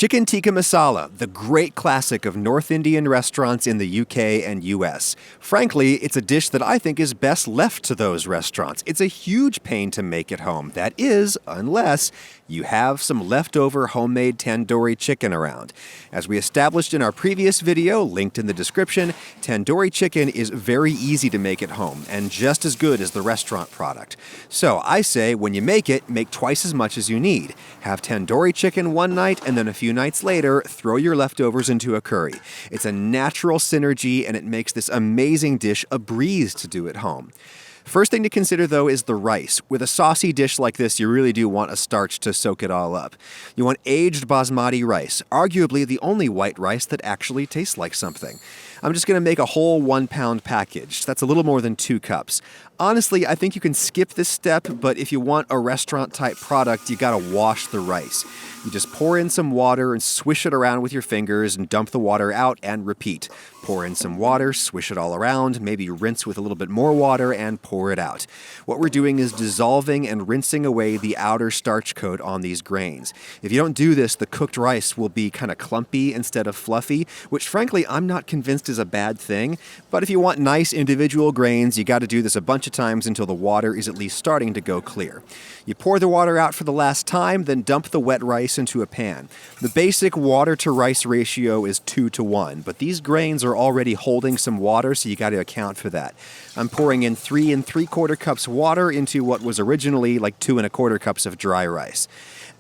Chicken Tikka Masala, the great classic of North Indian restaurants in the UK and US. Frankly, it's a dish that I think is best left to those restaurants. It's a huge pain to make at home. That is, unless you have some leftover homemade tandoori chicken around. As we established in our previous video, linked in the description, tandoori chicken is very easy to make at home and just as good as the restaurant product. So I say when you make it, make twice as much as you need. Have tandoori chicken one night and then a few nights later, throw your leftovers into a curry. It's a natural synergy and it makes this amazing dish a breeze to do at home. First thing to consider, though, is the rice. With a saucy dish like this, you really do want a starch to soak it all up. You want aged basmati rice, arguably the only white rice that actually tastes like something. I'm just going to make a whole 1 pound package. That's a little more than 2 cups. Honestly, I think you can skip this step, but if you want a restaurant-type product, you gotta wash the rice. You just pour in some water and swish it around with your fingers and dump the water out and repeat. Pour in some water, swish it all around, maybe rinse with a little bit more water and pour it out. What we're doing is dissolving and rinsing away the outer starch coat on these grains. If you don't do this, the cooked rice will be kind of clumpy instead of fluffy, which frankly I'm not convinced is a bad thing. But if you want nice individual grains, you gotta do this a bunch of times until the water is at least starting to go clear. You pour the water out for the last time, then dump the wet rice into a pan. The basic water to rice ratio is 2:1, but these grains are already holding some water, so you got to account for that. I'm pouring in 3 3/4 cups water into what was originally like 2 1/4 cups of dry rice.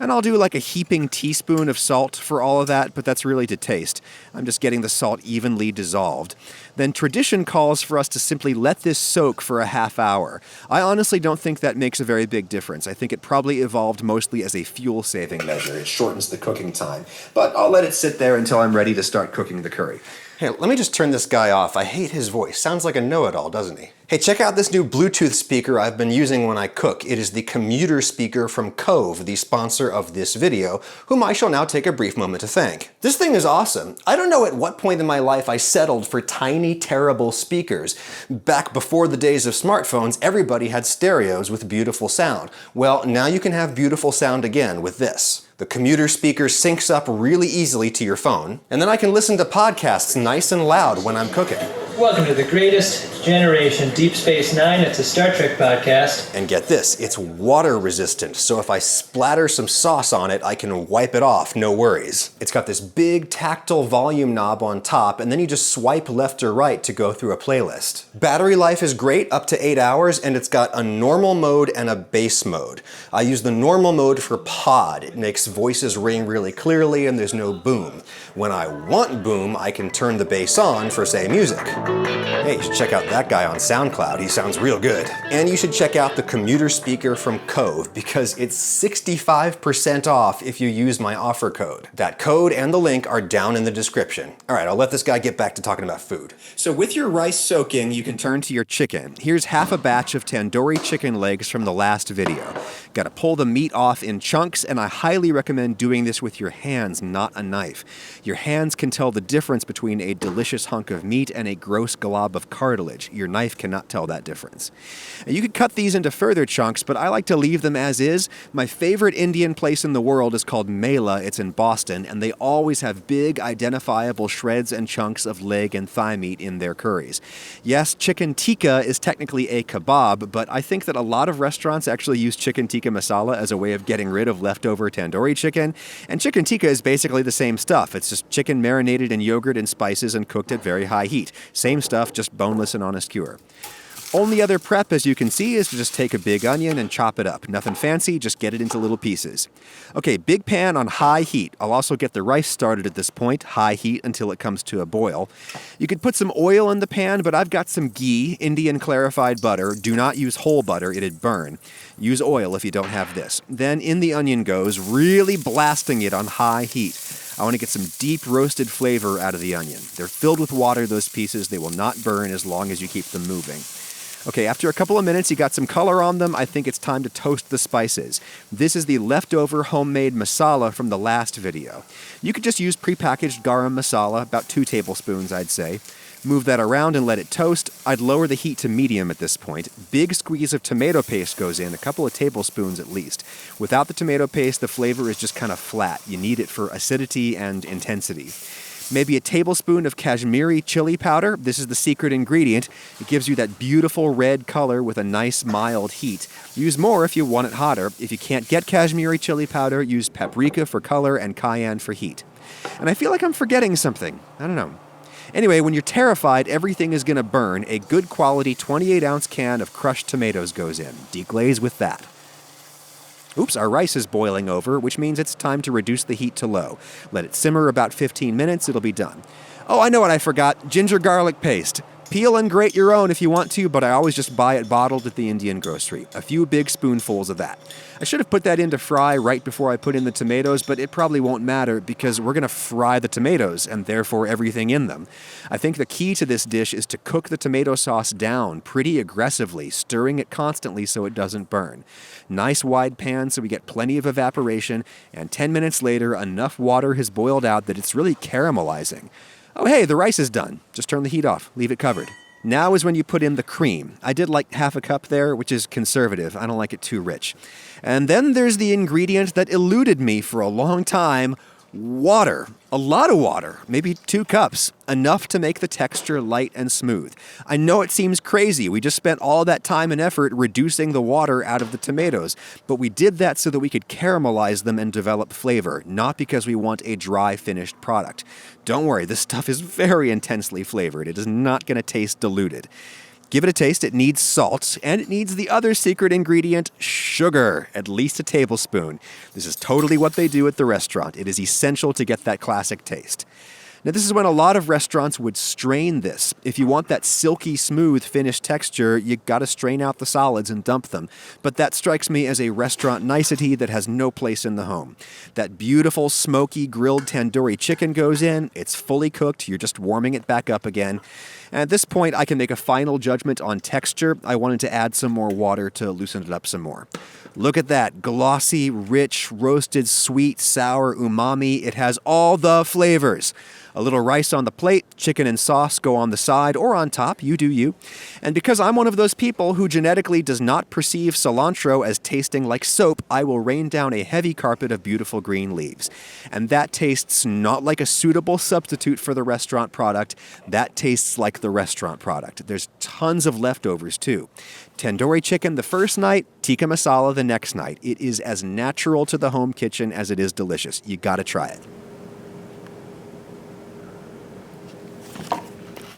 And I'll do like a heaping teaspoon of salt for all of that, but that's really to taste. I'm just getting the salt evenly dissolved. Then tradition calls for us to simply let this soak for a half hour. I honestly don't think that makes a very big difference. I think it probably evolved mostly as a fuel-saving measure. It shortens the cooking time. But I'll let it sit there until I'm ready to start cooking the curry. Hey, let me just turn this guy off. I hate his voice. Sounds like a know-it-all, doesn't he? Hey, check out this new Bluetooth speaker I've been using when I cook. It is the commuter speaker from Cove, the sponsor of this video, whom I shall now take a brief moment to thank. This thing is awesome. I don't know at what point in my life I settled for tiny, terrible speakers. Back before the days of smartphones, everybody had stereos with beautiful sound. Well, now you can have beautiful sound again with this. The commuter speaker syncs up really easily to your phone, and then I can listen to podcasts nice and loud when I'm cooking. Welcome to the greatest generation, Deep Space Nine. It's a Star Trek podcast. And get this, it's water resistant, so if I splatter some sauce on it, I can wipe it off, no worries. It's got this big tactile volume knob on top, and then you just swipe left or right to go through a playlist. Battery life is great, up to 8 hours, and it's got a normal mode and a bass mode. I use the normal mode for pod. It makes voices ring really clearly and there's no boom. When I want boom, I can turn the bass on for, say, music. Hey, you should check out that guy on SoundCloud. He sounds real good. And you should check out the commuter speaker from Cove because it's 65% off if you use my offer code. That code and the link are down in the description. All right, I'll let this guy get back to talking about food. So with your rice soaking, you can turn to your chicken. Here's half a batch of tandoori chicken legs from the last video. Gotta pull the meat off in chunks, and I highly recommend doing this with your hands, not a knife. Your hands can tell the difference between a delicious hunk of meat and a gross glob of cartilage. Your knife cannot tell that difference. You could cut these into further chunks, but I like to leave them as is. My favorite Indian place in the world is called Mela. It's in Boston, and they always have big, identifiable shreds and chunks of leg and thigh meat in their curries. Yes, chicken tikka is technically a kebab, but I think that a lot of restaurants actually use chicken tikka masala as a way of getting rid of leftover tandoori chicken, and chicken tikka is basically the same stuff. It's just chicken marinated in yogurt and spices and cooked at very high heat. Same stuff, just boneless and on a skewer. Only other prep, as you can see, is to just take a big onion and chop it up. Nothing fancy, just get it into little pieces. Okay, big pan on high heat. I'll also get the rice started at this point, high heat until it comes to a boil. You could put some oil in the pan, but I've got some ghee, Indian clarified butter. Do not use whole butter, it'd burn. Use oil if you don't have this. Then in the onion goes, really blasting it on high heat. I want to get some deep roasted flavor out of the onion. They're filled with water, those pieces. They will not burn as long as you keep them moving. Okay, after a couple of minutes, you got some color on them. I think it's time to toast the spices. This is the leftover homemade masala from the last video. You could just use prepackaged garam masala, about 2 tablespoons, I'd say. Move that around and let it toast. I'd lower the heat to medium at this point. Big squeeze of tomato paste goes in, a couple of tablespoons at least. Without the tomato paste, the flavor is just kind of flat. You need it for acidity and intensity. Maybe a tablespoon of Kashmiri chili powder. This is the secret ingredient. It gives you that beautiful red color with a nice mild heat. Use more if you want it hotter. If you can't get Kashmiri chili powder, use paprika for color and cayenne for heat. And I feel like I'm forgetting something. I don't know. Anyway, when you're terrified everything is going to burn, a good quality 28-ounce can of crushed tomatoes goes in. Deglaze with that. Oops, our rice is boiling over, which means it's time to reduce the heat to low. Let it simmer about 15 minutes, it'll be done. Oh, I know what I forgot. Ginger garlic paste. Peel and grate your own if you want to, but I always just buy it bottled at the Indian grocery. A few big spoonfuls of that. I should have put that in to fry right before I put in the tomatoes, but it probably won't matter because we're going to fry the tomatoes and therefore everything in them. I think the key to this dish is to cook the tomato sauce down pretty aggressively, stirring it constantly so it doesn't burn. Nice wide pan so we get plenty of evaporation, and 10 minutes later enough water has boiled out that it's really caramelizing. Oh hey, the rice is done. Just turn the heat off. Leave it covered. Now is when you put in the cream. I did like half a cup there, which is conservative. I don't like it too rich. And then there's the ingredient that eluded me for a long time, water. A lot of water, maybe 2 cups, enough to make the texture light and smooth. I know it seems crazy. We just spent all that time and effort reducing the water out of the tomatoes, but we did that so that we could caramelize them and develop flavor, not because we want a dry finished product. Don't worry, this stuff is very intensely flavored. It is not going to taste diluted. Give it a taste. It needs salt, and it needs the other secret ingredient, sugar, at least a tablespoon. This is totally what they do at the restaurant. It is essential to get that classic taste. Now, this is when a lot of restaurants would strain this. If you want that silky smooth finished texture, you gotta strain out the solids and dump them. But that strikes me as a restaurant nicety that has no place in the home. That beautiful smoky grilled tandoori chicken goes in, it's fully cooked, you're just warming it back up again. And at this point, I can make a final judgment on texture. I wanted to add some more water to loosen it up some more. Look at that, glossy, rich, roasted, sweet, sour, umami. It has all the flavors. A little rice on the plate, chicken and sauce go on the side or on top, you do you. And because I'm one of those people who genetically does not perceive cilantro as tasting like soap, I will rain down a heavy carpet of beautiful green leaves. And that tastes not like a suitable substitute for the restaurant product, that tastes like the restaurant product. There's tons of leftovers too. Tandoori chicken the first night, tikka masala the next night. It is as natural to the home kitchen as it is delicious. You gotta try it.